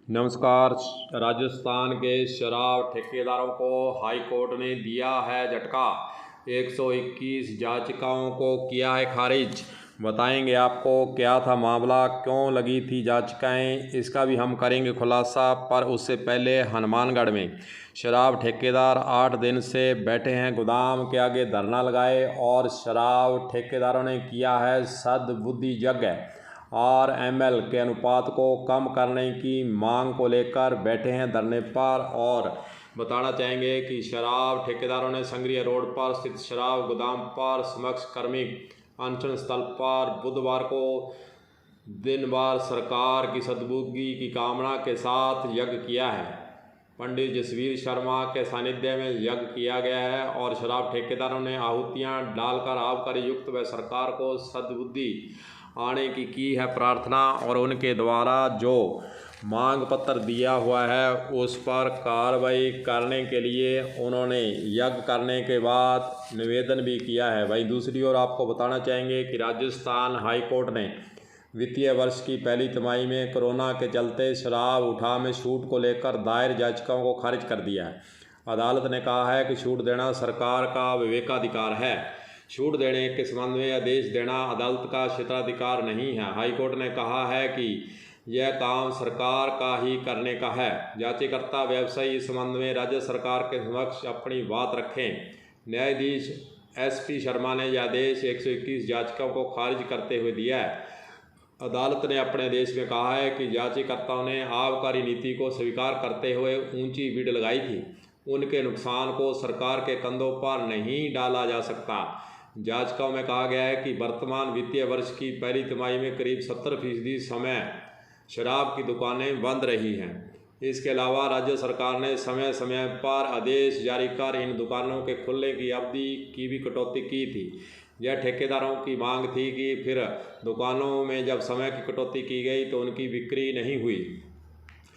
नमस्कार। राजस्थान के शराब ठेकेदारों को हाई कोर्ट ने दिया है झटका। 121 याचिकाओं को किया है खारिज। बताएंगे आपको क्या था मामला, क्यों लगी थी याचिकाएं, इसका भी हम करेंगे खुलासा। पर उससे पहले हनुमानगढ़ में शराब ठेकेदार 8 दिन से बैठे हैं गोदाम के आगे धरना लगाए और शराब ठेकेदारों ने किया है सद्बुद्धि यज्ञ और एमएल के अनुपात को कम करने की मांग को लेकर बैठे हैं धरने पर। और बताना चाहेंगे कि शराब ठेकेदारों ने संग्रिया रोड पर स्थित शराब गोदाम पर समक्ष कार्मिक अनशन स्थल पर बुधवार को दिन भर सरकार की सद्बुद्धि की कामना के साथ यज्ञ किया है। पंडित जसवीर शर्मा के सानिध्य में यज्ञ किया गया है और शराब ठेकेदारों ने आहुतियां डालकर आबकारी युक्त व सरकार को सद्बुद्धि आने की है प्रार्थना। और उनके द्वारा जो मांग पत्र दिया हुआ है उस पर कार्रवाई करने के लिए उन्होंने यज्ञ करने के बाद निवेदन भी किया है। वहीं दूसरी ओर आपको बताना चाहेंगे कि राजस्थान हाई कोर्ट ने वित्तीय वर्ष की पहली तिमाही में कोरोना के चलते शराब उठा में छूट को लेकर दायर याचिकाओं को खारिज कर दिया है। अदालत ने कहा है कि छूट देना सरकार का विवेकाधिकार है। छूट देने के संबंध में आदेश देना अदालत का क्षेत्राधिकार नहीं है। हाईकोर्ट ने कहा है कि यह काम सरकार का ही करने का है। याचिकाकर्ता व्यवसायी इस संबंध में राज्य सरकार के समक्ष अपनी बात रखें। न्यायाधीश एसपी शर्मा ने यह आदेश 121 याचिकाओं को खारिज करते हुए दिया है। अदालत ने अपने आदेश में कहा है कि याचिकाकर्ताओं ने आबकारी नीति को स्वीकार करते हुए ऊंची बिड लगाई थी। उनके नुकसान को सरकार के कंधों पर नहीं डाला जा सकता। याचिकाओं में कहा गया है कि वर्तमान वित्तीय वर्ष की पहली तिमाही में करीब 70% समय शराब की दुकानें बंद रही हैं। इसके अलावा राज्य सरकार ने समय समय पर आदेश जारी कर इन दुकानों के खुलने की अवधि की भी कटौती की थी। यह ठेकेदारों की मांग थी कि फिर दुकानों में जब समय की कटौती की गई तो उनकी बिक्री नहीं हुई,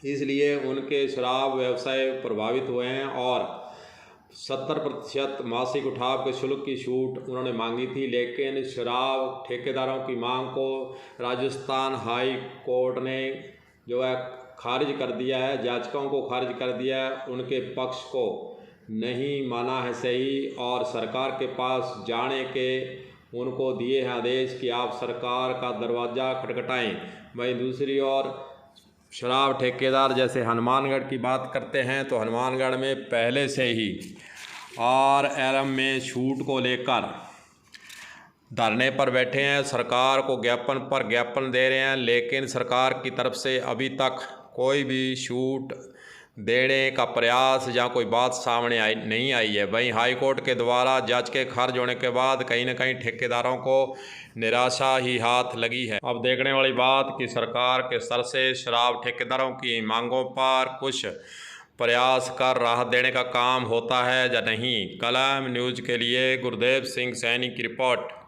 इसलिए उनके शराब व्यवसाय प्रभावित हुए हैं और 70% मासिक उठाव के शुल्क की छूट उन्होंने मांगी थी। लेकिन शराब ठेकेदारों की मांग को राजस्थान हाई कोर्ट ने जो है खारिज कर दिया है, याचिकाओं को खारिज कर दिया है। उनके पक्ष को नहीं माना है सही और सरकार के पास जाने के उनको दिए हैं आदेश कि आप सरकार का दरवाज़ा खटखटाएं। वहीं दूसरी ओर शराब ठेकेदार जैसे हनुमानगढ़ की बात करते हैं तो हनुमानगढ़ में पहले से ही आरएलएम में छूट को लेकर धरने पर बैठे हैं। सरकार को ज्ञापन पर ज्ञापन दे रहे हैं, लेकिन सरकार की तरफ से अभी तक कोई भी छूट देने का प्रयास या कोई बात सामने नहीं आई है। वहीं हाईकोर्ट के द्वारा याचिकाएं खारिज होने के बाद कहीं न कहीं ठेकेदारों को निराशा ही हाथ लगी है। अब देखने वाली बात कि सरकार के स्तर से शराब ठेकेदारों की मांगों पर कुछ प्रयास कर राहत देने का काम होता है या नहीं। कलम न्यूज़ के लिए गुरदेव सिंह सैनी की रिपोर्ट।